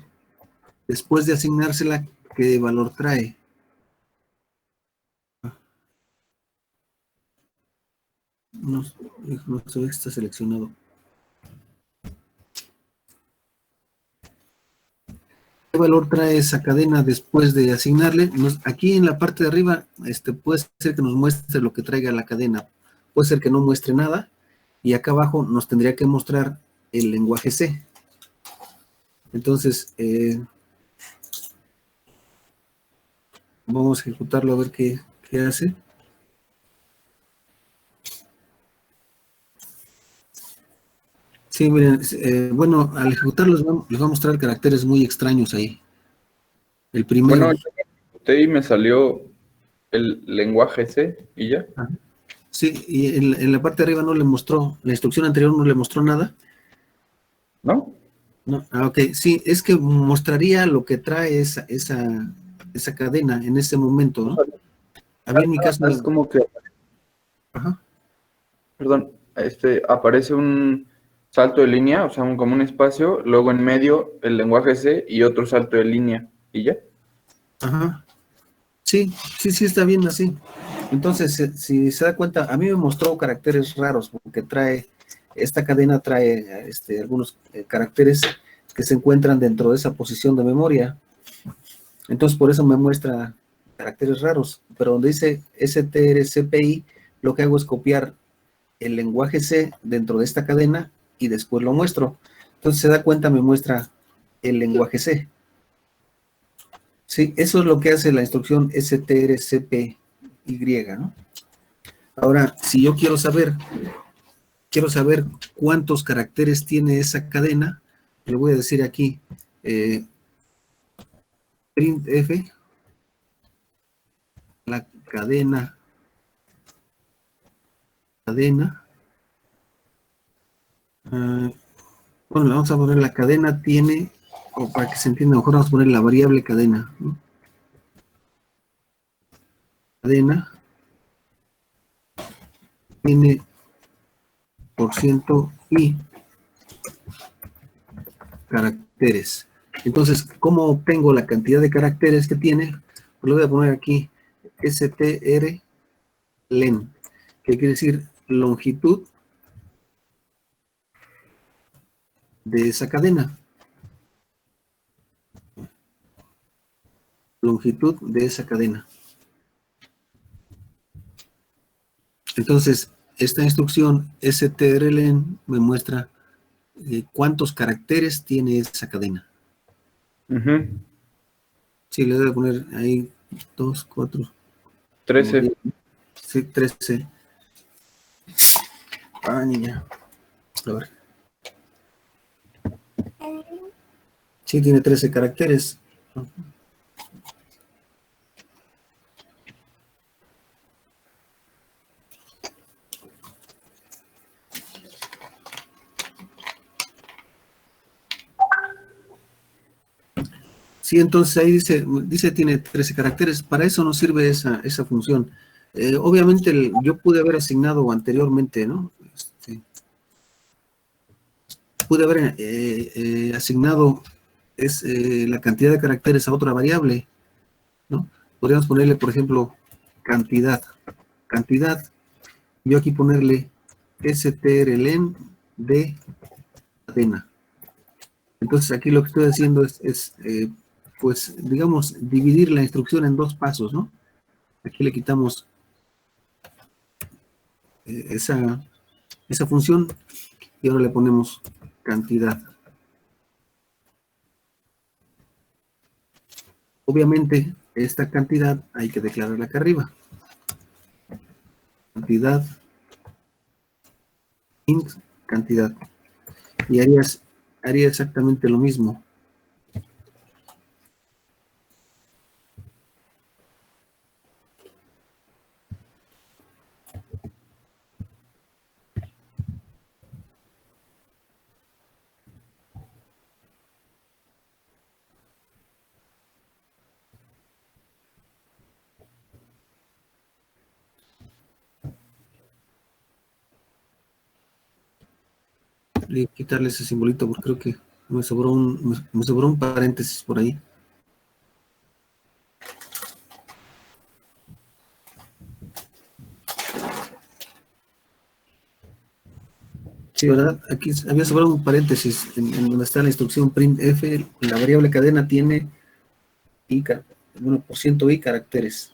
después de asignársela, qué valor trae. No se ve que está seleccionado. ¿Qué valor trae esa cadena después de asignarle? Aquí en la parte de arriba puede ser que nos muestre lo que traiga la cadena. Puede ser que no muestre nada. Y acá abajo nos tendría que mostrar el lenguaje C. Entonces, vamos a ejecutarlo a ver qué hace. Sí, miren, bueno, al ejecutarlo les va a mostrar caracteres muy extraños ahí. El primero... Bueno, usted me salió el lenguaje C y ya. Sí, y en la parte de arriba no le mostró, la instrucción anterior no le mostró nada. ¿No? No, ok, sí, es que mostraría lo que trae esa cadena en ese momento, ¿no? A mí en mi caso... Es como que... Ajá. Perdón, aparece un salto de línea, o sea, como un espacio, luego en medio el lenguaje C y otro salto de línea, ¿y ya? Ajá. Sí, está bien así. Entonces, si se da cuenta, a mí me mostró caracteres raros, porque esta cadena trae algunos caracteres que se encuentran dentro de esa posición de memoria. Entonces, por eso me muestra caracteres raros. Pero donde dice strcpy, lo que hago es copiar el lenguaje C dentro de esta cadena y después lo muestro. Entonces, se da cuenta, me muestra el lenguaje C. Sí, eso es lo que hace la instrucción strcpy, ¿no? Ahora, si yo quiero saber cuántos caracteres tiene esa cadena, le voy a decir aquí, printf, la cadena, bueno, le vamos a poner la cadena tiene, o para que se entienda mejor, vamos a poner la variable cadena, ¿no? Cadena tiene %i caracteres. Entonces, ¿cómo obtengo la cantidad de caracteres que tiene? Pues le voy a poner aquí strlen, que quiere decir longitud de esa cadena. Longitud de esa cadena. Entonces, esta instrucción strlen me muestra cuántos caracteres tiene esa cadena. Sí, le voy a poner ahí 2, 4, 13. Sí, 13. Ah, niña. A ver. Sí, tiene 13 caracteres. Sí, entonces ahí dice tiene 13 caracteres. Para eso nos sirve esa función. Obviamente yo pude haber asignado anteriormente, ¿no? Pude haber asignado la cantidad de caracteres a otra variable, ¿no? Podríamos ponerle, por ejemplo, cantidad. Yo aquí ponerle strlen de cadena. Entonces aquí lo que estoy haciendo es pues, digamos, dividir la instrucción en 2 pasos, ¿no? Aquí le quitamos esa función y ahora le ponemos cantidad. Obviamente, esta cantidad hay que declararla acá arriba. Cantidad, int, cantidad. Y haría exactamente lo mismo. Y quitarle ese simbolito porque creo que me sobró un paréntesis por ahí. Sí, ¿verdad? Aquí había sobrado un paréntesis en donde está la instrucción printf. La variable cadena tiene %i caracteres.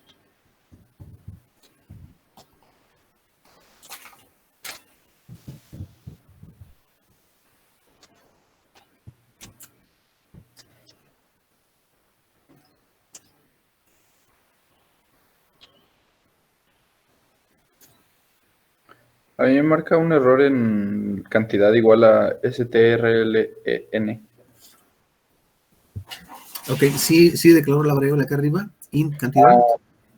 A mí me marca un error en cantidad igual a strlen. Ok, sí declaró la variable acá arriba, int cantidad.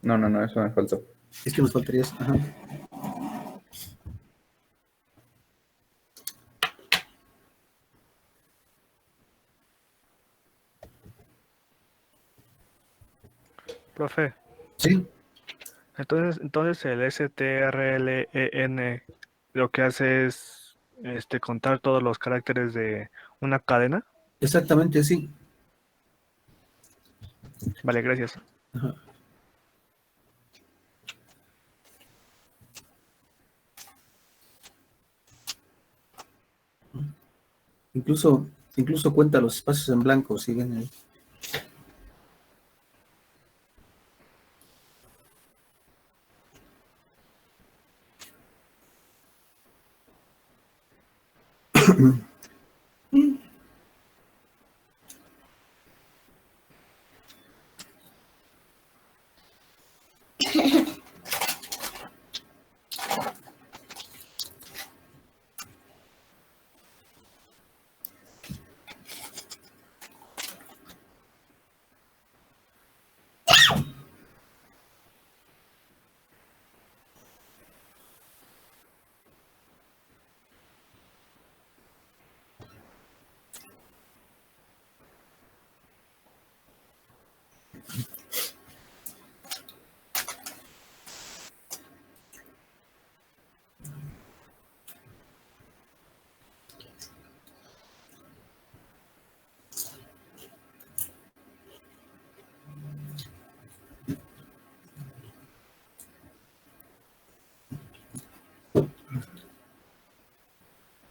No, eso me faltó. Es que nos faltaría eso. Ajá. Profe. Sí. Entonces el strlen lo que hace es contar todos los caracteres de una cadena. Exactamente, sí. Vale, gracias. Ajá. Incluso cuenta los espacios en blanco, si ven ahí.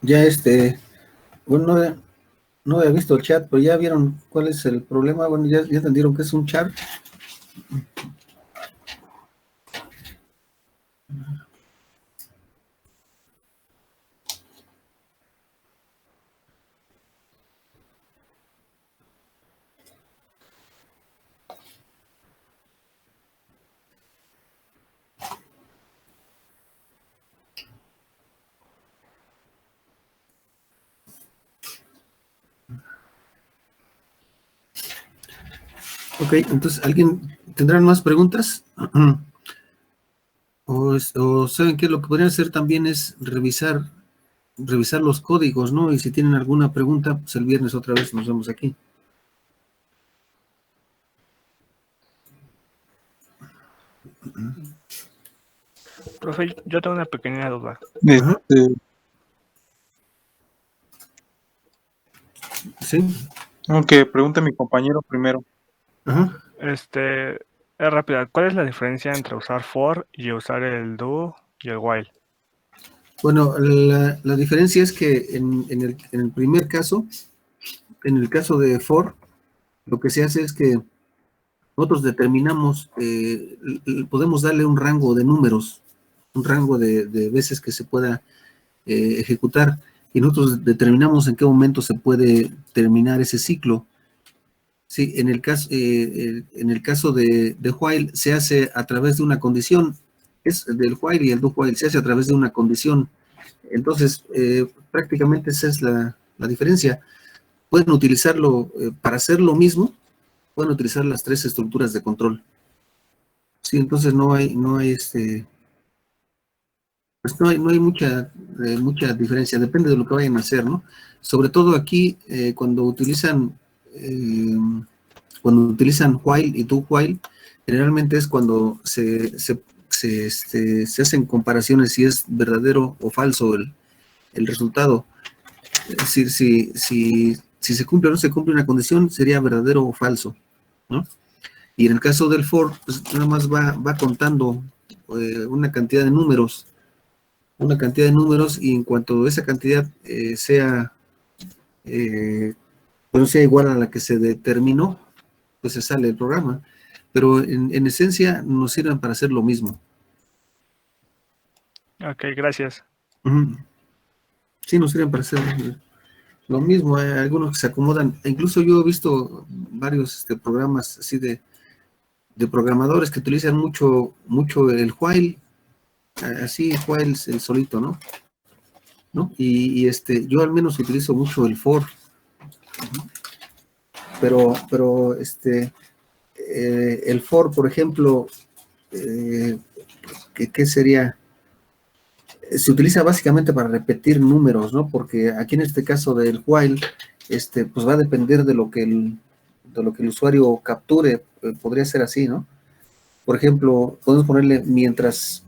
Ya bueno, no había visto el chat, pero ya vieron cuál es el problema. Bueno, ya entendieron que es un char. Ok, entonces, ¿alguien tendrá más preguntas? O saben que lo que podrían hacer también es revisar los códigos, ¿no? Y si tienen alguna pregunta, pues el viernes otra vez nos vemos aquí. Profe, yo tengo una pequeña duda. Sí. Ok, pregunte mi compañero primero. Ajá. Es rápida. ¿Cuál es la diferencia entre usar for y usar el do y el while? Bueno, la diferencia es que en el primer caso, en el caso de for, lo que se hace es que nosotros determinamos, podemos darle un rango de números, un rango de veces que se pueda ejecutar, y nosotros determinamos en qué momento se puede terminar ese ciclo. Sí, en el caso de while se hace a través de una condición, es del while y el do while se hace a través de una condición. Entonces, prácticamente esa es la diferencia. Pueden utilizarlo para hacer lo mismo, pueden utilizar las tres estructuras de control. Sí, entonces no hay pues no hay mucha diferencia, depende de lo que vayan a hacer, ¿no? Sobre todo aquí, cuando utilizan while y do while, generalmente es cuando se hacen comparaciones si es verdadero o falso el resultado. Es decir, si se cumple o no se cumple una condición, sería verdadero o falso, ¿no? Y en el caso del for, pues nada más va contando una cantidad de números, y en cuanto esa cantidad sea igual a la que se determinó, pues se sale el programa. Pero en esencia nos sirven para hacer lo mismo. Ok, gracias. Sí, nos sirven para hacer lo mismo. Hay algunos que se acomodan. Incluso yo he visto varios programas así de programadores que utilizan mucho el while, así while el solito, ¿no? Y yo al menos utilizo mucho el for. Pero el for, por ejemplo, ¿qué sería? Se utiliza básicamente para repetir números, ¿no? Porque aquí en este caso del while, pues va a depender de lo que el usuario capture, podría ser así, ¿no? Por ejemplo, podemos ponerle mientras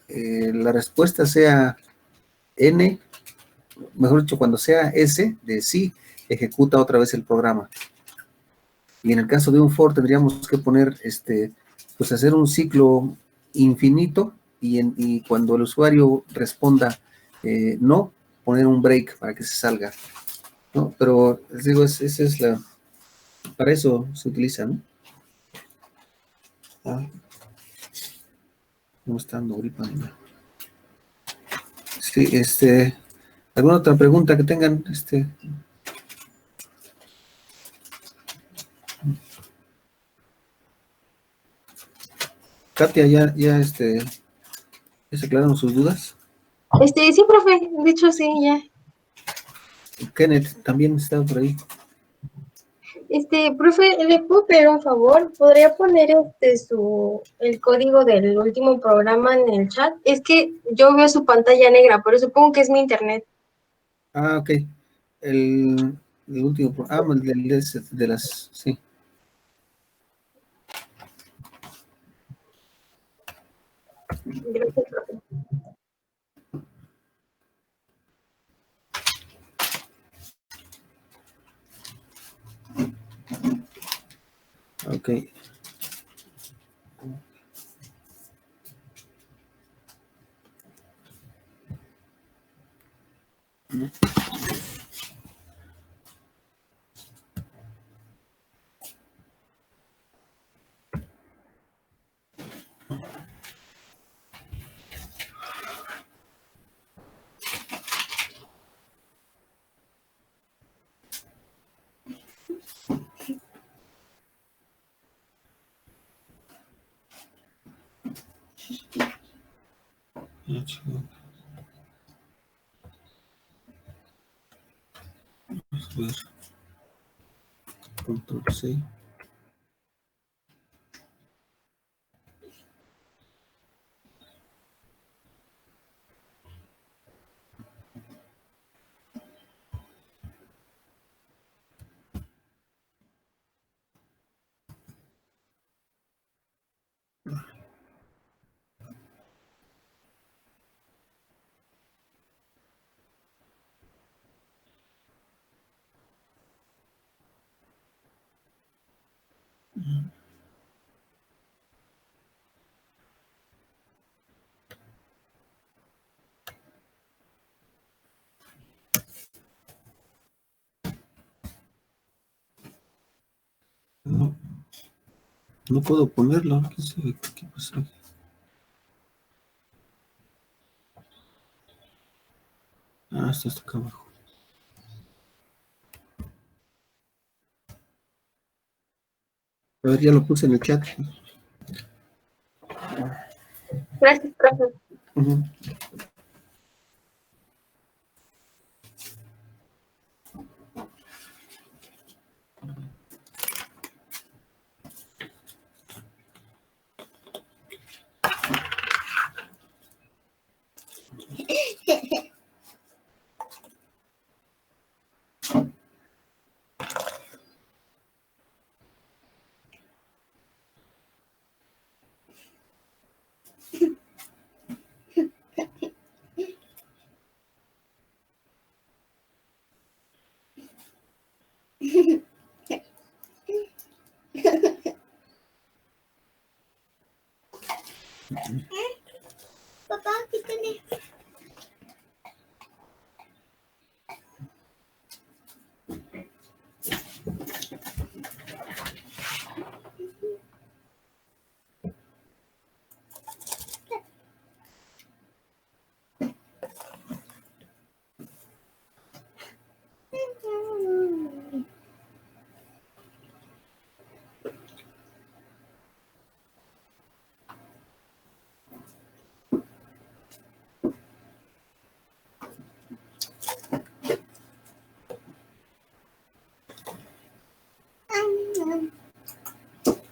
la respuesta sea n, mejor dicho, cuando sea s de sí, ejecuta otra vez el programa. Y en el caso de un for tendríamos que poner, pues hacer un ciclo infinito y cuando el usuario responda no, poner un break para que se salga, ¿no? Pero les digo, esa es para eso se utiliza, ¿no? ¿Cómo está dando gripa? Sí, ¿alguna otra pregunta que tengan? Katia, ya se aclararon sus dudas. Sí, profe, de hecho sí, ya. Kenneth también está por ahí. Profe, ¿le puedo pedir un favor? ¿Podría poner el código del último programa en el chat? Es que yo veo su pantalla negra, pero supongo que es mi internet. Ah, ok. El último programa, el de las, sí. Gracias, profe. Ok. Vamos a ver. Control C. No, no puedo ponerlo. ¿Qué sabe qué pasó? Ah, está hasta acá abajo. A ver, ya lo puse en el chat. Gracias, profe. Ujú. Papá, ¿qué tenés?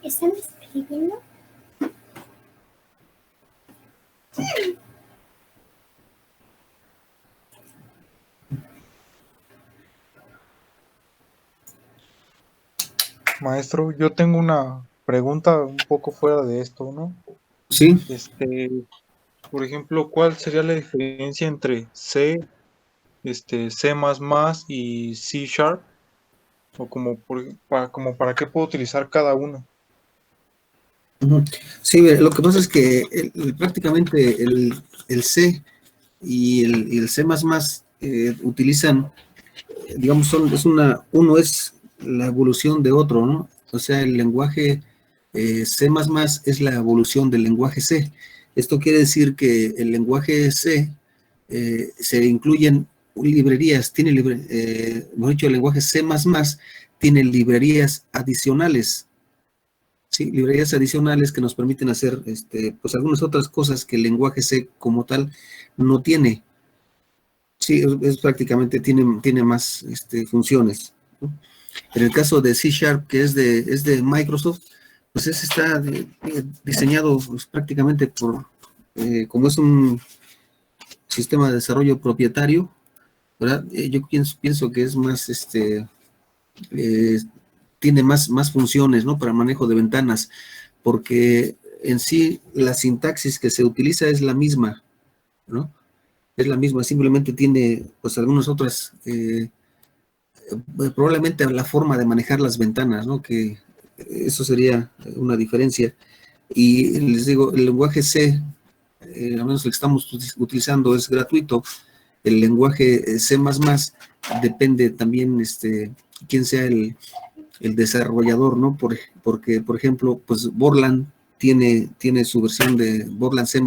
¿Están escribiendo? Maestro, yo tengo una pregunta un poco fuera de esto, ¿no? Sí. Por ejemplo, ¿cuál sería la diferencia entre C, C++ y C Sharp? O como para qué puedo utilizar cada uno. Ujú. Sí, lo que pasa es que prácticamente el C y el C++ utilizan, digamos, uno es la evolución de otro, ¿no? O sea, el lenguaje C++ es la evolución del lenguaje C. Esto quiere decir que el lenguaje C se incluyen librerías, mejor dicho, el lenguaje C++ tiene librerías adicionales. Sí, librerías adicionales que nos permiten hacer pues algunas otras cosas que el lenguaje C como tal no tiene. Sí, es prácticamente tiene más funciones, ¿no? En el caso de C Sharp, que es de Microsoft, pues ese está diseñado pues, prácticamente como es un sistema de desarrollo propietario, ¿verdad? Yo pienso que es más, tiene más funciones, ¿no? Para manejo de ventanas, porque en sí la sintaxis que se utiliza es la misma, ¿no? Es la misma, simplemente tiene pues algunas otras, probablemente la forma de manejar las ventanas, ¿no? Que eso sería una diferencia. Y les digo, el lenguaje C, al menos el que estamos utilizando, es gratuito. El lenguaje C++ depende también quién sea el desarrollador, ¿no? Porque, por ejemplo, pues Borland tiene su versión de Borland C++,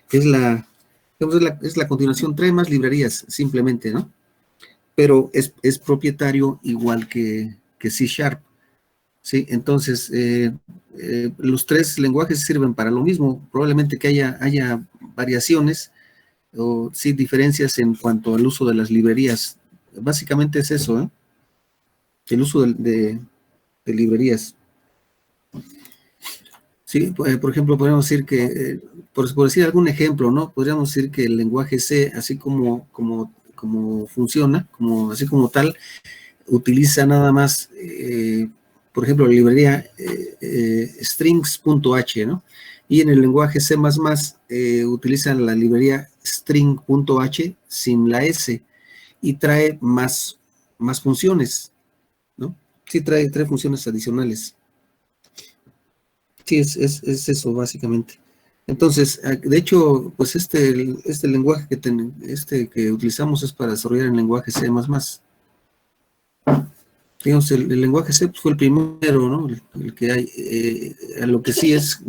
que es la continuación, trae más librerías, simplemente, ¿no? Pero es propietario igual que C#. Sí, entonces, los tres lenguajes sirven para lo mismo. Probablemente que haya variaciones o sí diferencias en cuanto al uso de las librerías. Básicamente es eso, ¿eh? El uso de librerías. Sí, por ejemplo, podríamos decir que, por decir algún ejemplo, ¿no? Podríamos decir que el lenguaje C, así como funciona, así como tal, utiliza nada más, por ejemplo, la librería strings.h, ¿no? Y en el lenguaje C++ utilizan la librería string.h sin la S y trae más funciones, ¿no? Sí, trae funciones adicionales. Sí, es eso, básicamente. Entonces, de hecho, pues este lenguaje que utilizamos es para desarrollar el lenguaje C++. Digamos, el lenguaje C fue el primero, ¿no? El que hay. Lo que sí es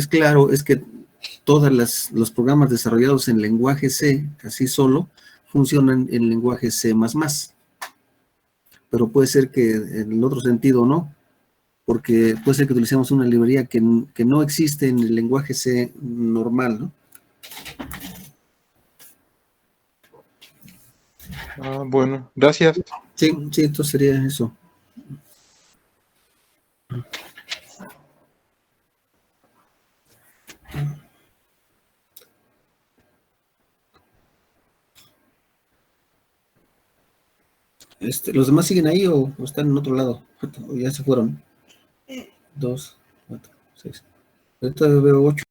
claro, es que todos los programas desarrollados en lenguaje C, así solo, funcionan en lenguaje C++. Pero puede ser que en el otro sentido no, porque puede ser que utilicemos una librería que no existe en el lenguaje C normal, ¿no? Bueno, gracias. Sí, entonces sería eso. ¿Los demás siguen ahí o están en otro lado? ¿O ya se fueron? 2, 4, 6. Ahorita veo 8.